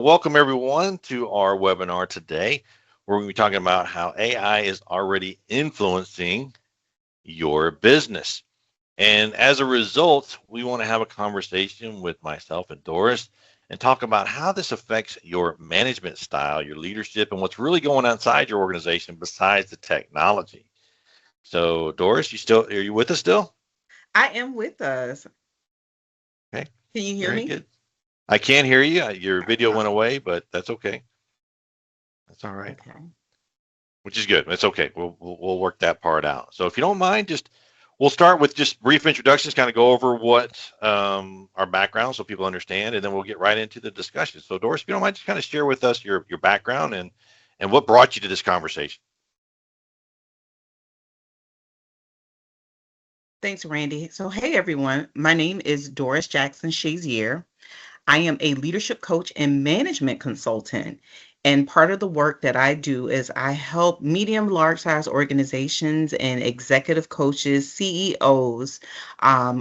Welcome everyone to our webinar today. We're going to be talking about how AI is already influencing your business. And as a result, we want to have a conversation with myself and Doris and talk about how this affects your management style, your leadership, and what's really going on inside your organization besides the technology. So, Doris, are you with us still? I am with us. Okay, Can you hear very me? good. I can't hear you. Your video went Oh, away, but that's okay. That's all right. okay. Which is good. It's okay. We'll work that part out. So if you don't mind, just we'll start with just brief introductions, kind of go over what our background so people understand, and then we'll get right into the discussion. So Doris, if you don't mind, just kind of share with us your background and what brought you to this conversation. Thanks, Randy. So, hey, everyone. My name is Doris Jackson Shazier. I am a leadership coach and management consultant. And part of the work that I do is I help medium, large size organizations and executive coaches, CEOs,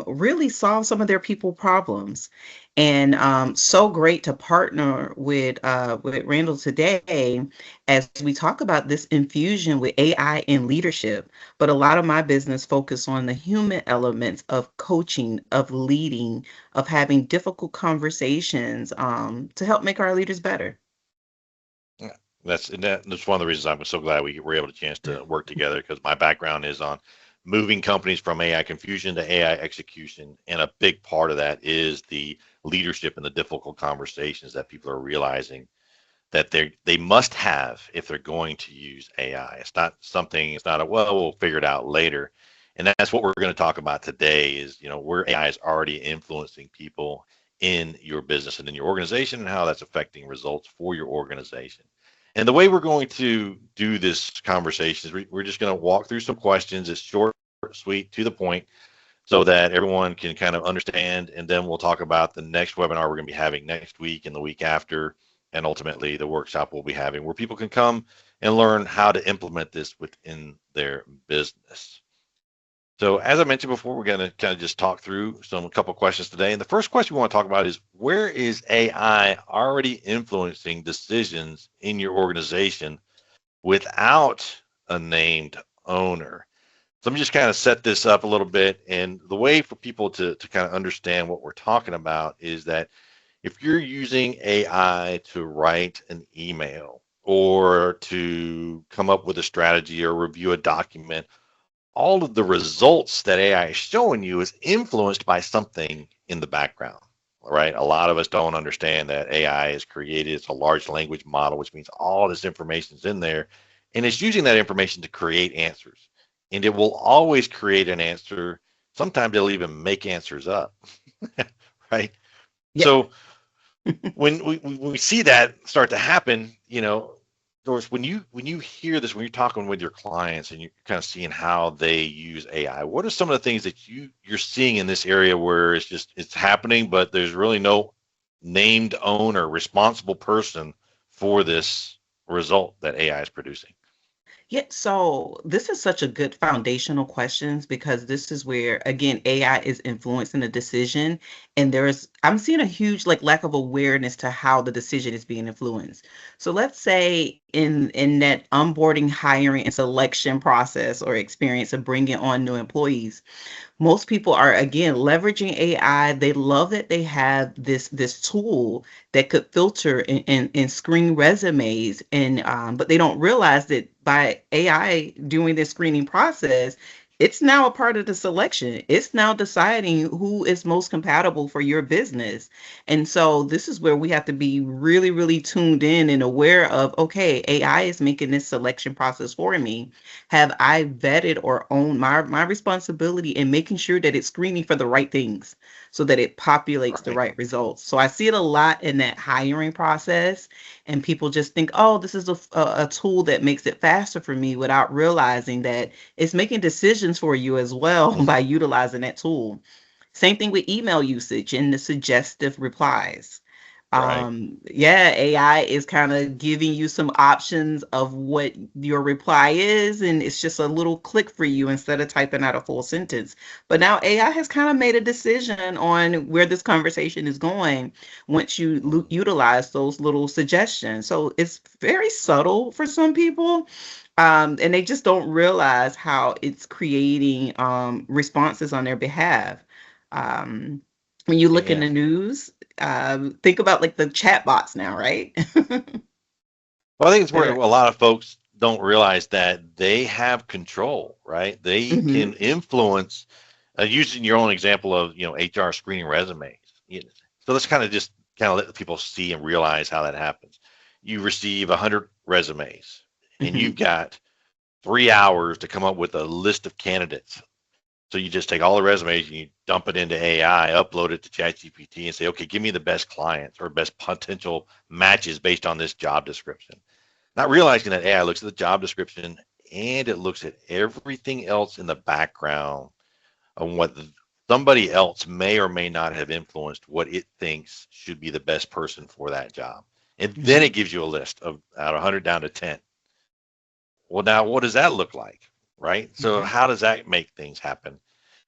really solve some of their people problems. And so great to partner with Randall today as we talk about this infusion with AI in leadership. But a lot of my business focus on the human elements of coaching, of leading, of having difficult conversations to help make our leaders better. Yeah, that's one of the reasons I'm so glad we were able to chance to work together because my background is on moving companies from AI confusion to AI execution, and a big part of that is the leadership and the difficult conversations that people are realizing that they must have if they're going to use AI. It's not something. It's not a well, we'll figure it out later. And that's what we're going to talk about today. Is where AI is already influencing people in your business and in your organization, and how that's affecting results for your organization. And the way we're going to do this conversation is we're just going to walk through some questions. It's short, sweet, to the point, so that everyone can kind of understand. And then we'll talk about the next webinar we're going to be having next week and the week after, and ultimately the workshop we'll be having where people can come and learn how to implement this within their business. So as I mentioned before, we're going to kind of just talk through a couple questions today. And the first question we want to talk about is, where is AI already influencing decisions in your organization without a named owner? So let me just kind of set this up a little bit. And the way for people to kind of understand what we're talking about is that if you're using AI to write an email or to come up with a strategy or review a document, all of the results that AI is showing you is influenced by something in the background. Right? A lot of us don't understand that AI is created. It's a large language model, which means all this information is in there, and it's using that information to create answers. And it will always create an answer. Sometimes it'll even make answers up, right? Yeah. So when we see that start to happen, Doris, when you hear this, when you're talking with your clients and you're kind of seeing how they use AI, what are some of the things that you're seeing in this area where it's happening, but there's really no named owner, responsible person for this result that AI is producing? Yeah, so this is such a good foundational questions because this is where again AI is influencing the decision, and I'm seeing a huge like lack of awareness to how the decision is being influenced. So let's say in that onboarding, hiring, and selection process or experience of bringing on new employees, most people are again leveraging AI. They love that they have this tool that could filter and screen resumes, and but they don't realize that by AI doing this screening process, it's now a part of the selection. It's now deciding who is most compatible for your business. And so this is where we have to be really, really tuned in and aware of, okay, AI is making this selection process for me. Have I vetted or owned my responsibility in making sure that it's screening for the right things so that it populates the Right. right results? So I see it a lot in that hiring process, and people just think, oh, this is a tool that makes it faster for me without realizing that it's making decisions for you as well by utilizing that tool. Same thing with email usage and the suggestive replies. Right. Yeah, AI is kind of giving you some options of what your reply is, and it's just a little click for you instead of typing out a full sentence. But now AI has kind of made a decision on where this conversation is going once you utilize those little suggestions. So it's very subtle for some people, and they just don't realize how it's creating responses on their behalf. Um, when you look in Yeah. the news, think about like the chat bots now, right? Well, I think it's That where are, a lot of folks don't realize that they have control, right? They hmm can influence, using your own example of, HR screening resumes. So let's kind of let people see and realize how that happens. You receive 100 resumes and hmm you've got 3 hours to come up with a list of candidates. So you just take all the resumes and you dump it into AI, upload it to ChatGPT, and say, okay, give me the best clients or best potential matches based on this job description. Not realizing that AI looks at the job description and it looks at everything else in the background on what somebody else may or may not have influenced what it thinks should be the best person for that job. And then hmm it gives you a list of out of 100 down to 10. Well, now what does that look like? Right. So yeah. how does that make things happen?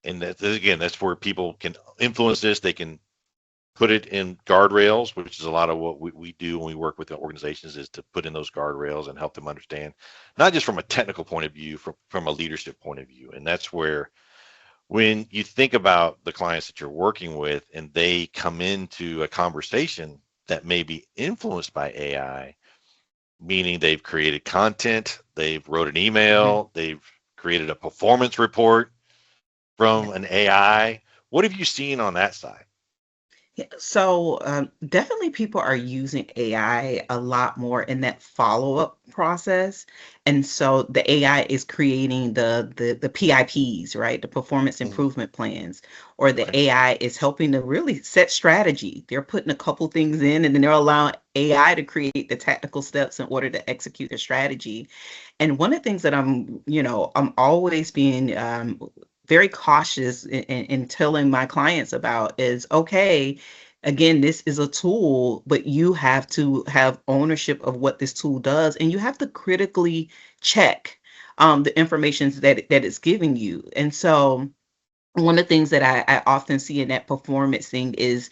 And again, that's where people can influence this. They can put it in guardrails, which is a lot of what we do when we work with the organizations, is to put in those guardrails and help them understand, not just from a technical point of view, from a leadership point of view. And that's where, when you think about the clients that you're working with and they come into a conversation that may be influenced by AI, meaning they've created content, they've wrote an hmm email, they've created a performance report from an AI. What have you seen on that side? Yeah, so definitely people are using AI a lot more in that follow-up process. And so the AI is creating the PIPs, right? The performance Mhm. improvement plans, or the Right. AI is helping to really set strategy. They're putting a couple things in and then they're allowing AI to create the tactical steps in order to execute the strategy. And one of the things that I'm always being very cautious in telling my clients about is, okay, again, this is a tool, but you have to have ownership of what this tool does, and you have to critically check the information that it's giving you. And so one of the things that I often see in that performance thing is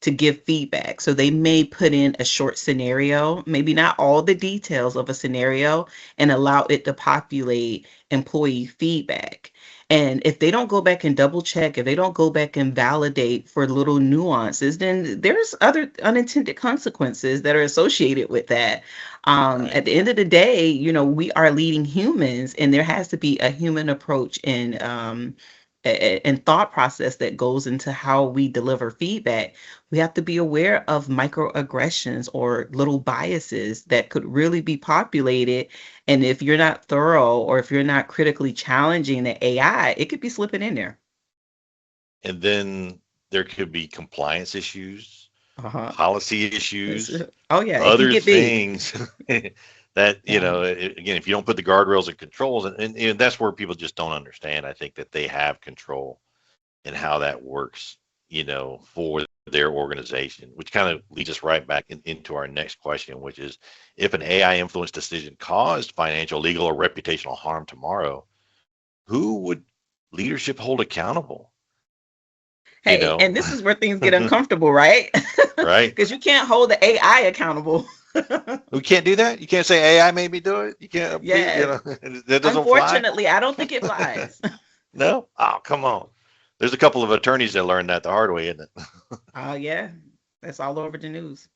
to give feedback. So they may put in a short scenario, maybe not all the details of a scenario, and allow it to populate employee feedback. And if they don't go back and double check, if they don't go back and validate for little nuances, then there's other unintended consequences that are associated with that. Right. At the end of the day, we are leading humans, and there has to be a human approach and thought process that goes into how we deliver feedback. We have to be aware of microaggressions or little biases that could really be populated. And if you're not thorough or if you're not critically challenging the AI, it could be slipping in there. And then there could be compliance issues, Uh-huh. policy It's, issues, oh yeah, it can other get big. things that, Yeah. again, if you don't put the guardrails and controls, and that's where people just don't understand, I think, that they have control and how that works, for their organization, which kind of leads us right back into our next question, which is, if an AI influenced decision caused financial, legal, or reputational harm tomorrow, who would leadership hold accountable? You Hey, know, and this is where things get uncomfortable, right? right? Because you can't hold the AI accountable. We can't do that. You can't say AI made me do it. You can't be, Yes. that doesn't fly. Unfortunately, I don't think it flies. No. Oh, come on. There's a couple of attorneys that learned that the hard way, isn't it? Oh yeah, that's all over the news.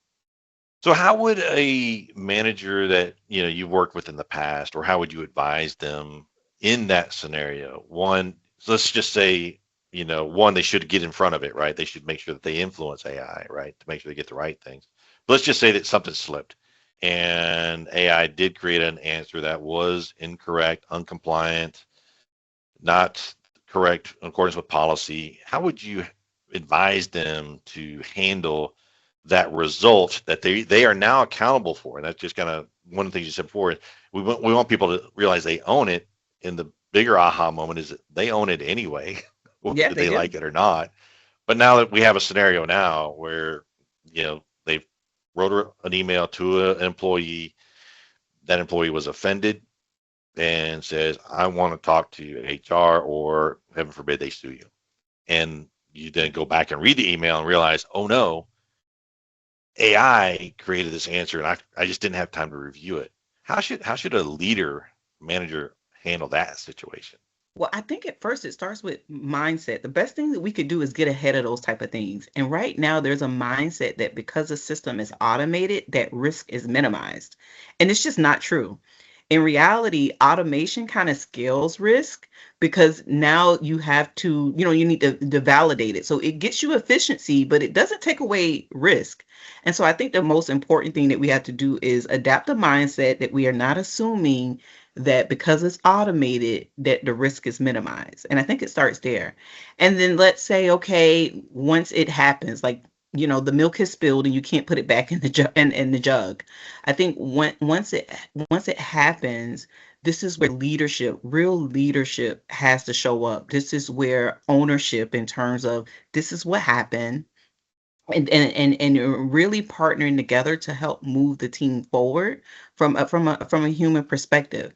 So how would a manager that, you've worked with in the past, or how would you advise them in that scenario? One, so let's just say, one, they should get in front of it, right? They should make sure that they influence AI, right? To make sure they get the right things. But let's just say that something slipped and AI did create an answer that was incorrect, uncompliant, not correct in accordance with policy. How would you advise them to handle that result that they are now accountable for? And that's just kind of one of the things you said before. We want people to realize they own it. And the bigger aha moment is that they own it anyway, Yeah, whether they they do. like it or not. But now that we have a scenario now where, they've wrote an email to an employee. That employee was offended and says, I want to talk to HR, or heaven forbid they sue you. And you then go back and read the email and realize, oh no, AI created this answer and I just didn't have time to review it. How should a leader manager handle that situation? Well, I think at first it starts with mindset. The best thing that we could do is get ahead of those type of things. And right now there's a mindset that because the system is automated, that risk is minimized. And it's just not true. In reality, automation kind of scales risk because now you have to, you need to validate it. So it gets you efficiency, but it doesn't take away risk. And so I think the most important thing that we have to do is adapt the mindset that we are not assuming that because it's automated that the risk is minimized. And I think it starts there. And then let's say, okay, once it happens, like the milk is spilled and you can't put it back in the jug. I think once it happens, this is where leadership, real leadership, has to show up. This is where ownership, in terms of this is what happened, and really partnering together to help move the team forward from a human perspective.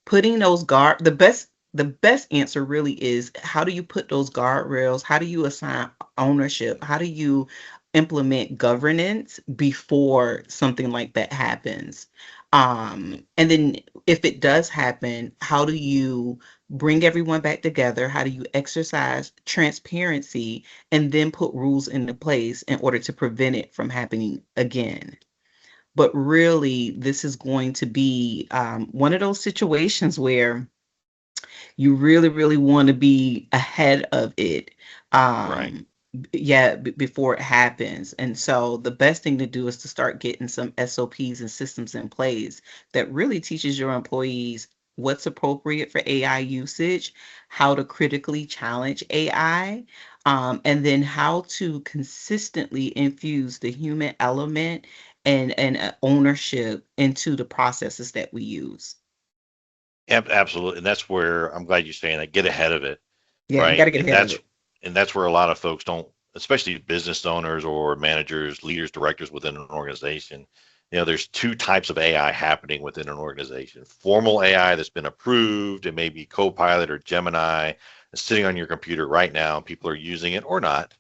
Putting those guard the best answer really is, how do you put those guardrails? How do you assign ownership? How do you implement governance before something like that happens? And then if it does happen, how do you bring everyone back together? How do you exercise transparency and then put rules into place in order to prevent it from happening again? But really, this is going to be one of those situations where you really, really want to be ahead of it. Right. Yeah, before it happens. And so the best thing to do is to start getting some SOPs and systems in place that really teaches your employees what's appropriate for AI usage, how to critically challenge AI, and then how to consistently infuse the human element and ownership into the processes that we use. Absolutely. And that's where I'm glad you're saying that. Get ahead of it, Yeah, you got right? to get ahead of it. And that's where a lot of folks don't, especially business owners or managers, leaders, directors within an organization. There's two types of AI happening within an organization. Formal AI that's been approved, and maybe Copilot or Gemini is sitting on your computer right now. People are using it or not,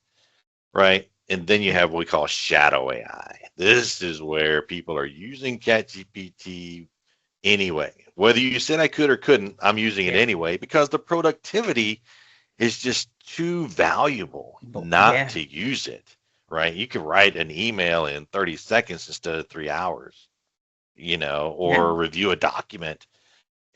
right? And then you have what we call shadow AI. This is where people are using ChatGPT anyway. Whether you said I could or couldn't, I'm using it Yeah. anyway because the productivity is just too valuable not Yeah. to use it, right? You can write an email in 30 seconds instead of 3 hours, Yeah. or review a document,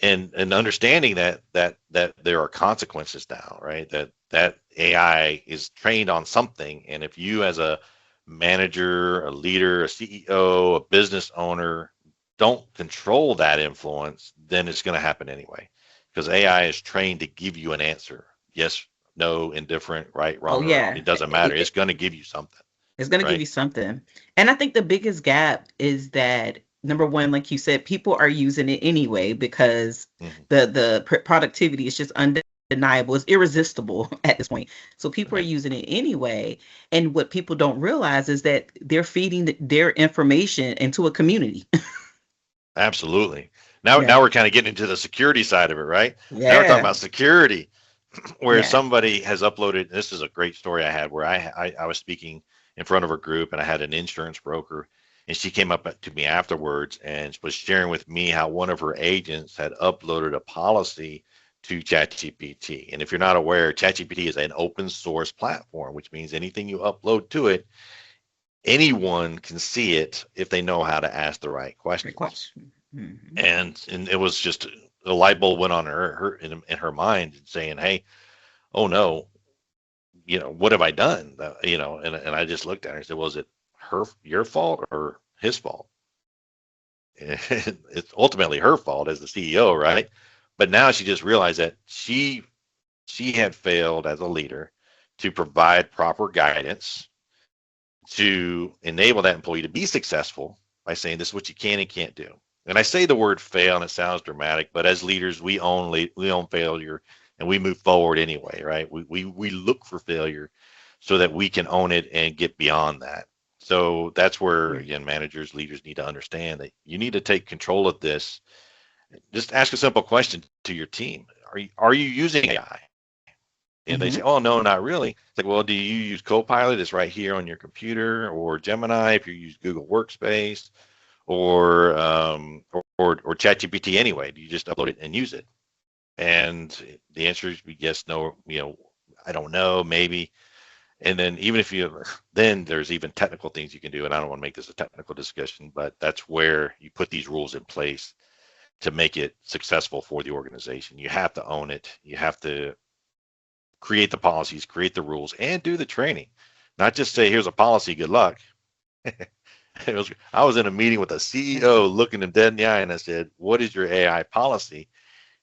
and understanding that there are consequences now, right? That AI is trained on something, and if you as a manager, a leader, a CEO, a business owner don't control that influence, then it's going to happen anyway, because AI is trained to give you an answer: yes, no, indifferent, right, Oh, wrong, or yeah. it doesn't matter. It's going to give you something, It's going to give right? you something. And I think the biggest gap is that, number one, like you said, people are using it anyway because Hmm. the productivity is just undeniable. It's irresistible at this point. So people are Right. using it anyway. And what people don't realize is that they're feeding their information into a community. Absolutely. Now Yeah. we're kind of getting into the security side of it, right? Now we're talking Yeah. about security, where Yeah. somebody has uploaded. This is a great story I had where I was speaking in front of a group, and I had an insurance broker, and she came up to me afterwards and was sharing with me how one of her agents had uploaded a policy to ChatGPT. And if you're not aware, ChatGPT is an open source platform, which means anything you upload to it, anyone can see it if they know how to ask the right Great questions. question. Hmm. And it was just a light bulb went on her in her mind, saying, "Hey, oh no, what have I done?" And I just looked at her and said, "Was it your fault or his fault?" And it's ultimately her fault as the CEO, right? But now she just realized that she had failed as a leader to provide proper guidance to enable that employee to be successful by saying this is what you can and can't do. And I say the word fail and it sounds dramatic, but as leaders, we own failure and we move forward anyway, right? We look for failure so that we can own it and get beyond that. So that's where, Yeah. again, managers, leaders need to understand that you need to take control of this. Just ask a simple question to your team. Are you using AI? And they say, Hmm. oh, no, not really. It's like, well, do you use Copilot? It's right here on your computer, or Gemini if you use Google Workspace, or ChatGPT anyway. Do you just upload it and use it? And the answer is yes, no, I don't know, maybe. And then even if you, then there's even technical things you can do. And I don't want to make this a technical discussion, but that's where you put these rules in place to make it successful for the organization. You have to own it. You have to create the policies, create the rules, and do the training. Not just say, here's a policy, good luck. I was in a meeting with a CEO looking him dead in the eye, and I said, what is your AI policy?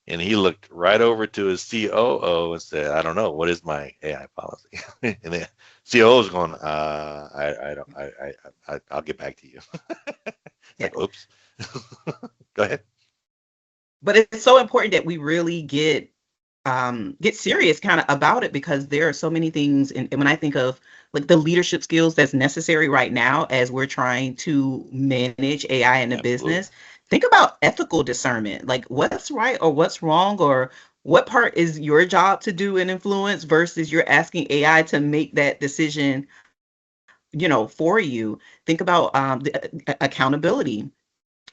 And he looked right over to his COO and said, I don't know, what is my AI policy? And the COO is going, I'll get back to you. It's Yeah. like, oops. Go ahead. But it's so important that we really get serious kind of about it, because there are so many things, and when I think of like the leadership skills that's necessary right now as we're trying to manage AI in the Absolutely. business, think about ethical discernment, like what's right or what's wrong, or what part is your job to do and influence versus you're asking AI to make that decision, for you. Think about accountability.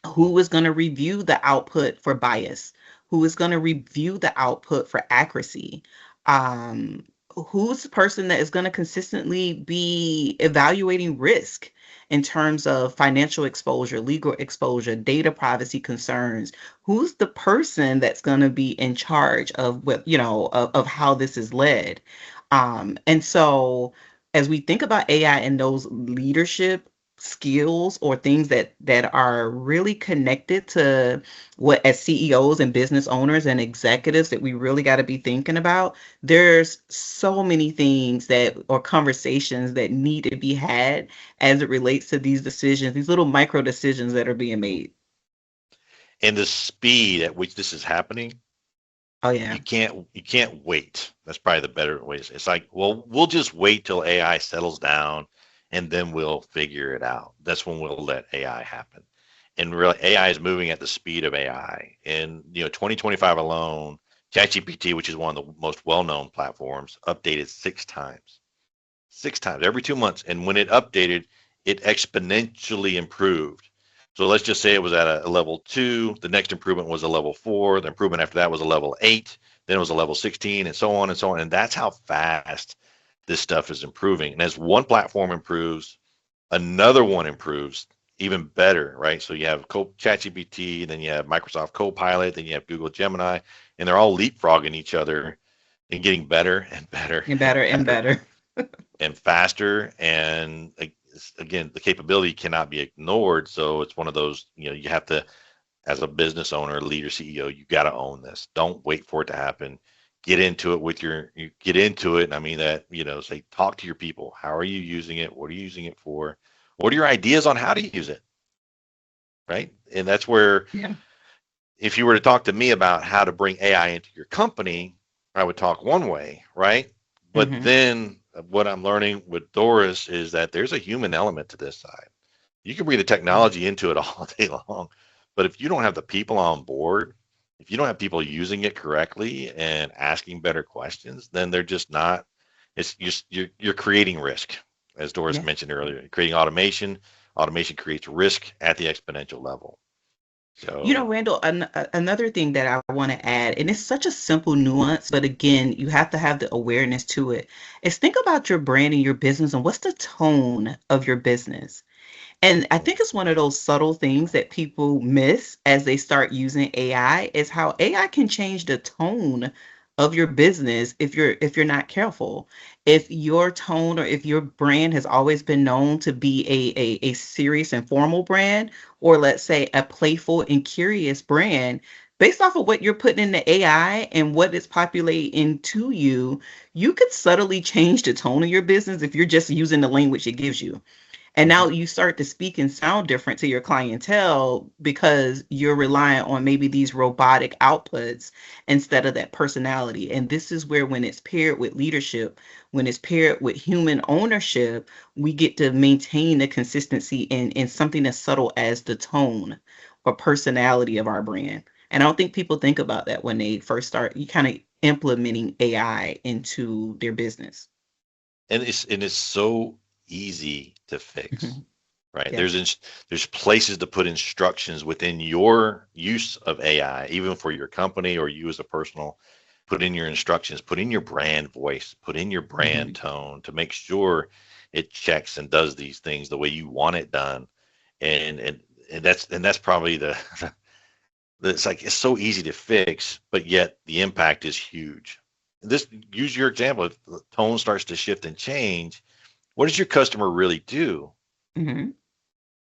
Who is going to review the output for bias? Who is going to review the output for accuracy? um who's the person that is going to consistently be evaluating risk in terms of financial exposure, legal exposure, data privacy concerns? Who's the person that's going to be in charge of what, of how this is led? And so as we think about AI and those leadership skills or things that are really connected to what, as CEOs and business owners and executives, that we really got to be thinking about, there's so many things that, or conversations that need to be had as it relates to these decisions, these little micro decisions that are being made. And the speed at which this is happening, Oh you yeah. can't wait. That's probably the better way. It's like, well, we'll just wait till AI settles down and then we'll figure it out. That's when we'll let AI happen. And really, AI is moving at the speed of AI. In 2025 alone, ChatGPT, which is one of the most well-known platforms, updated 6 times. 6 times every 2 months. And when it updated, it exponentially improved. So let's just say it was at a level 2. The next improvement was a level 4. The improvement after that was a level 8. Then it was a level 16, and so on and so on. And that's how fast this stuff is improving. And as one platform improves, another one improves even better, right? So you have ChatGPT, then you have Microsoft Copilot, then you have Google Gemini, and they're all leapfrogging each other and getting better and better And and better and better better. and faster. And again, the capability cannot be ignored. So it's one of those, you have to, as a business owner, leader, CEO, you got to own this. Don't wait for it to happen. Get into it you get into it. And I mean that, say, talk to your people. How are you using it? What are you using it for? What are your ideas on how to use it? Right. And that's where, Yeah. if you were to talk to me about how to bring AI into your company, I would talk one way, right? But Hmm. then what I'm learning with Doris is that there's a human element to this side. You can bring the Yeah. technology into it all day long, but if you don't have the people on board, if you don't have people using it correctly and asking better questions, then they're just not. It's just you're creating risk, as Doris Yeah. mentioned earlier. Creating automation. Automation creates risk at the exponential level. So Randall, another thing that I want to add, and it's such a simple nuance, but again, you have to have the awareness to it, is think about your brand and your business and what's the tone of your business. And I think it's one of those subtle things that people miss as they start using AI, is how AI can change the tone of your business if you're not careful. If your tone, or if your brand has always been known to be a serious and formal brand, or let's say a playful and curious brand, based off of what you're putting in the AI and what is populating to you, you could subtly change the tone of your business if you're just using the language it gives you. And now Mhm. you start to speak and sound different to your clientele because you're relying on maybe these robotic outputs instead of that personality. And this is where, when it's paired with leadership, when it's paired with human ownership, we get to maintain the consistency in something as subtle as the tone or personality of our brand. And I don't think people think about that when they first start you kind of implementing AI into their business. And it's so easy to fix, Mhm. right? Yeah. There's places to put instructions within your use of AI, even for your company or you as a personal. Put in your instructions, put in your brand voice, put in your brand Mhm. tone to make sure it checks and does these things the way you want it done. And that's probably it's like it's so easy to fix, but yet the impact is huge. This use your example. If the tone starts to shift and change, what does your customer really do? Mhm.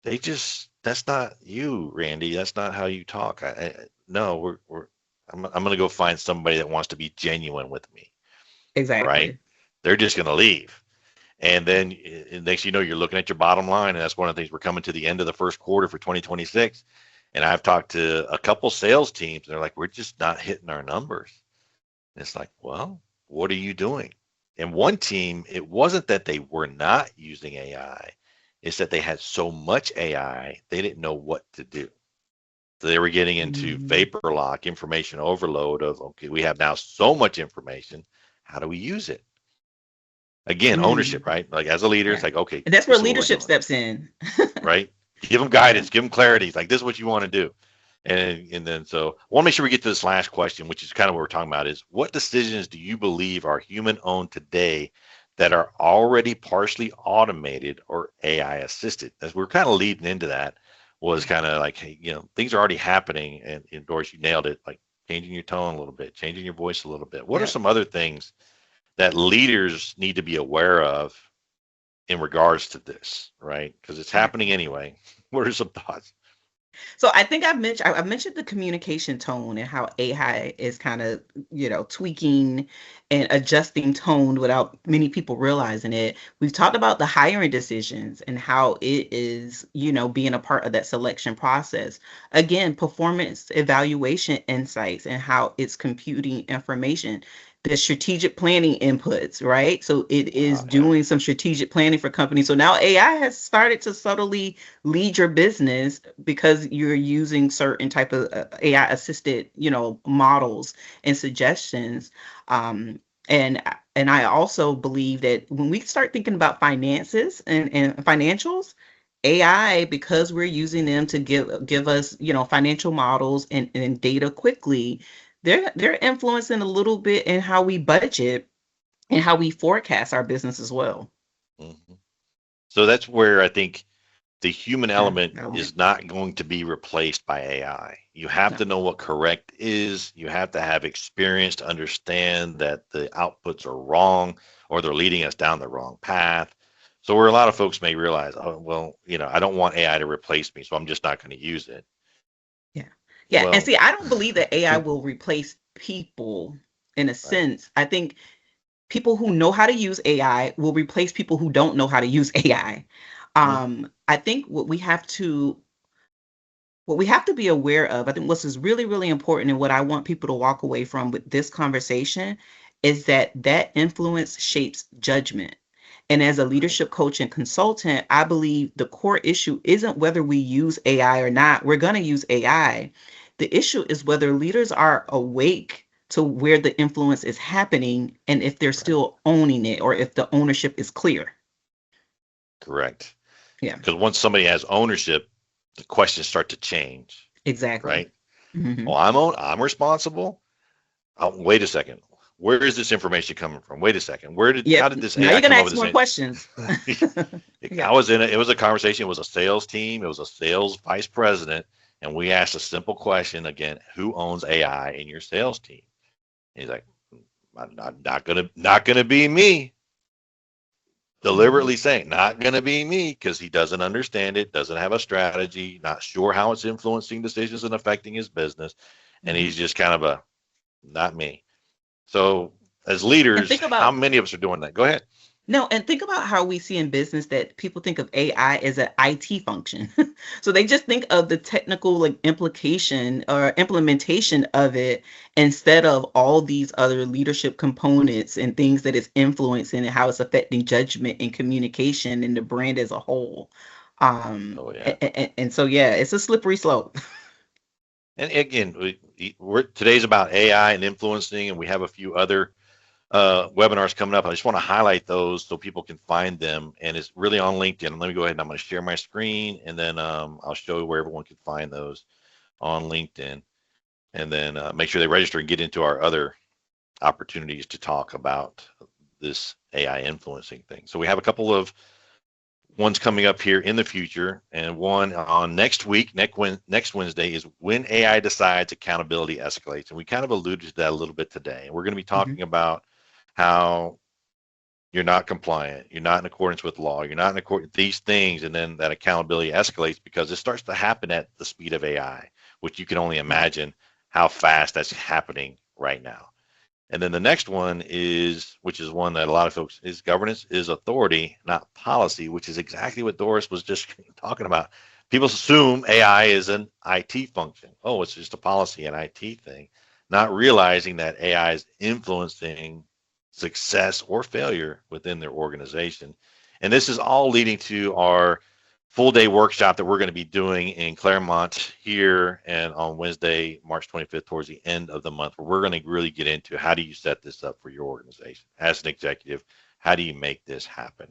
They just that's not you, Randy. That's not how you talk. No, I'm gonna go find somebody that wants to be genuine with me, right? Exactly. They're just gonna leave. And then next you know, you're looking at your bottom line, and that's one of the things. We're coming to the end of the first quarter for 2026, and I've talked to a couple sales teams, and they're like, "We're just not hitting our numbers." And it's like, well, what are you doing? And one team, it wasn't that they were not using AI, it's that they had so much AI, they didn't know what to do. So they were getting into Mhm. vapor lock, information overload of, okay, we have now so much information. How do we use it? Again, ownership, Mm. right? Like as a leader, it's Yeah. like, okay, And that's where this is what we're leadership doing, steps in. right? Give them Yeah. guidance, give them clarity. It's like, this is what you want to do. And then so I want to make sure we get to this last question, which is kind of what we're talking about is what decisions do you believe are human owned today that are already partially automated or AI assisted? As we're kind of leading into that was kind of like, hey, things are already happening. And Doris, you nailed it, like changing your tone a little bit, changing your voice a little bit. What are Yeah. some other things that leaders need to be aware of in regards to this, right? Because it's Yeah. happening anyway. What are some thoughts? So I think I mentioned the communication tone and how AI is kind of, tweaking and adjusting tone without many people realizing it. We've talked about the hiring decisions and how it is, being a part of that selection process. Again, performance evaluation insights and how it's computing information. The strategic planning inputs, right? So it is Yeah. doing some strategic planning for companies. So now AI has started to subtly lead your business because you're using certain type of AI assisted, models and suggestions. Um, and and I also believe that when we start thinking about finances and financials, AI, because we're using them to give us, financial models and data quickly, they're influencing a little bit in how we budget and how we forecast our business as well. Mhm. So that's where I think the human Yeah, element element. is not going to be replaced by AI. You have No. to know what correct is. You have to have experience to understand that the outputs are wrong or they're leading us down the wrong path. So where a lot of folks may realize, oh, well, I don't want AI to replace me, so I'm just not going to use it. Yeah. Yeah. And Well, see, I don't believe that AI will replace people in a right. sense. I think people who know how to use AI will replace people who don't know how to use AI. Mhm. I think what we have to be aware of, I think what's is really, really important and what I want people to walk away from with this conversation is that influence shapes judgment. And as a Right. leadership coach and consultant, I believe the core issue isn't whether we use AI or not. We're going to use AI. The issue is whether leaders are awake to where the influence is happening and if they're Right. still owning it or if the ownership is clear. Correct. Yeah, Because once somebody has ownership, the questions start to change, exactly. right? Hmm. Oh, I'm responsible. Oh, wait a second. Where is this information coming from? Wait a second. How Yep. did this Now AI you're going come to up with ask this? more questions. Yeah. I was in it. It was a conversation. It was a sales team. It was a sales vice president, and we asked a simple question again: Who owns AI in your sales team? And he's like, not gonna be me. Mhm. Deliberately saying, not gonna be me, because he doesn't understand it, doesn't have a strategy, not sure how it's influencing decisions and affecting his business, and Mhm. he's just kind of not me. So as And leaders, think how about many of us are doing that? Go ahead. No, and think about how we see in business that people think of AI as an IT function. So they just think of the technical like implication or implementation of it instead of all these other leadership components and things that it's influencing and how it's affecting judgment and communication and the brand as a whole. Oh yeah. And so yeah, it's a slippery slope. And again, today's about AI and influencing, and we have a few other webinars coming up. I just want to highlight those so people can find them, and it's really on LinkedIn. Let me go ahead and I'm going to share my screen, and then I'll show you where everyone can find those on LinkedIn, and then make sure they register and get into our other opportunities to talk about this AI influencing thing. So we have a couple of ones coming up here in the future, and one on next week. Next Wednesday is when AI decides accountability escalates, and we kind of alluded to that a little bit today. We're going to be Mhm. talking about how you're not compliant, you're not in accordance with law, you're not in accordance with these things, and then that accountability escalates because it starts to happen at the speed of AI, which you can only imagine how fast that's happening right now. And then the next one is, which is one that a lot of folks is governance is authority, not policy, which is exactly what Doris was just talking about. People assume AI is an IT function. Oh, it's just a policy, an IT thing, not realizing that AI is influencing success or failure within their organization. And this is all leading to our full day workshop that we're going to be doing in Claremont here and on Wednesday, March 25th, towards the end of the month, where we're going to really get into how do you set this up for your organization as an executive? How do you make this happen?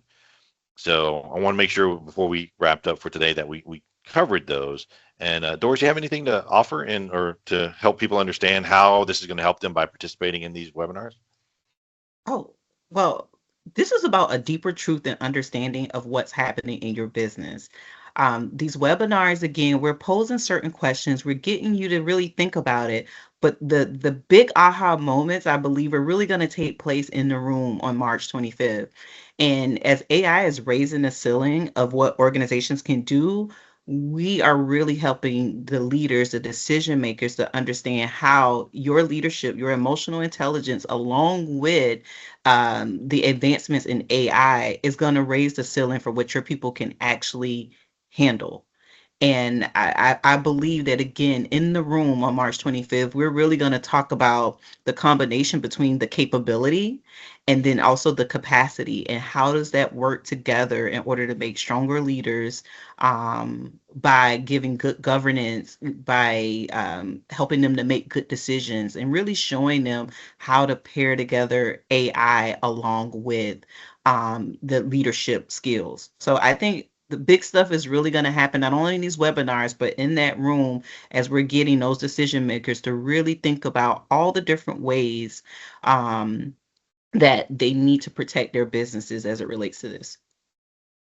So I want to make sure before we wrapped up for today that we covered those. And Doris, you have anything to offer and or to help people understand how this is going to help them by participating in these webinars? Oh, well, this is about a deeper truth and understanding of what's happening in your business. These webinars, again, we're posing certain questions. We're getting you to really think about it. But the big aha moments, I believe, are really going to take place in the room on March 25th. And as AI is raising the ceiling of what organizations can do, we are really helping the leaders, the decision makers to understand how your leadership, your emotional intelligence, along with the advancements in AI is going to raise the ceiling for what your people can actually handle. And I believe that again in the room on March 25th, we're really going to talk about the combination between the capability and then also the capacity and how does that work together in order to make stronger leaders by giving good governance, by helping them to make good decisions and really showing them how to pair together AI along with the leadership skills. So I think the big stuff is really going to happen not only in these webinars, but in that room as we're getting those decision makers to really think about all the different ways um, that they need to protect their businesses as it relates to this.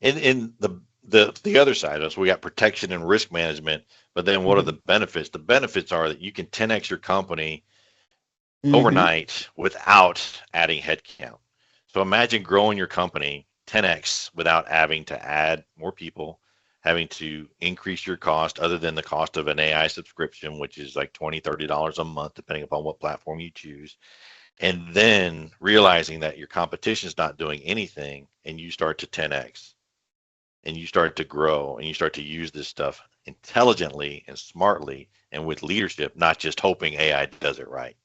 In the other side of us, we got protection and risk management, but then what are Hmm. the benefits? The benefits are that you can 10x your company Hmm. overnight without adding headcount. So imagine growing your company 10x without having to add more people, having to increase your cost other than the cost of an AI subscription, which is like $20, $30 a month, depending upon what platform you choose. And then realizing that your competition is not doing anything and you start to 10x and you start to grow and you start to use this stuff intelligently and smartly and with leadership, not just hoping AI does it right.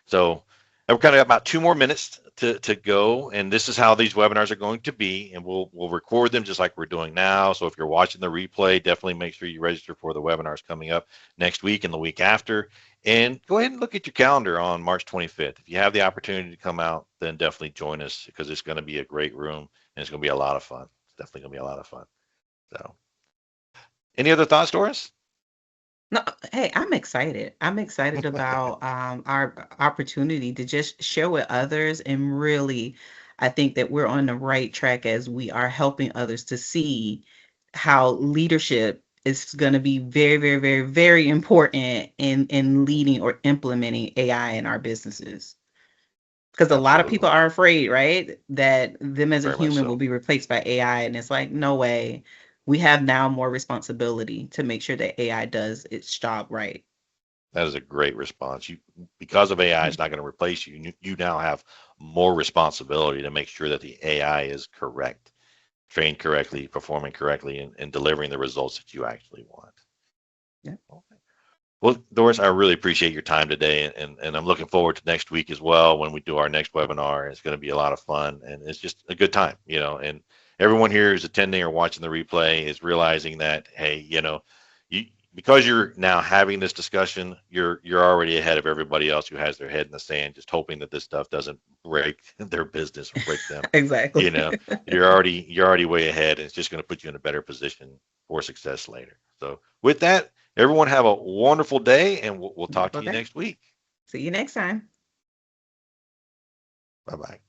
So I've kind of got about 2 more minutes to go, and this is how these webinars are going to be, and we'll record them just like we're doing now. So if you're watching the replay, definitely make sure you register for the webinars coming up next week and the week after. And go ahead and look at your calendar on March 25th. If you have the opportunity to come out, then definitely join us because it's going to be a great room and it's going to be a lot of fun. It's definitely going to be a lot of fun. So, any other thoughts, Doris? No, hey, I'm excited. I'm excited about our opportunity to just share with others. And really, I think that we're on the right track as we are helping others to see how leadership is going to be very, very, very, very important in leading or implementing AI in our businesses. Because a lot of people Absolutely. are afraid, right, that them as a Very much human will so. be replaced by AI. And it's like, no way. We have now more responsibility to make sure that AI does its job right. That is a great response. You, because of AI, Mhm. it's not going to replace you. You now have more responsibility to make sure that the AI is correct, trained correctly, performing correctly, and delivering the results that you actually want. Yeah. Well, Doris, I really appreciate your time today, and I'm looking forward to next week as well when we do our next webinar. It's going to be a lot of fun, and it's just a good time, and everyone here who's attending or watching the replay is realizing that, hey, you because you're now having this discussion, you're already ahead of everybody else who has their head in the sand, just hoping that this stuff doesn't break their business or break them. Exactly. You know, you're already way ahead, and it's just going to put you in a better position for success later. So with that, everyone have a wonderful day, and we'll talk to Wonderful you day. next week. See you next time. Bye bye.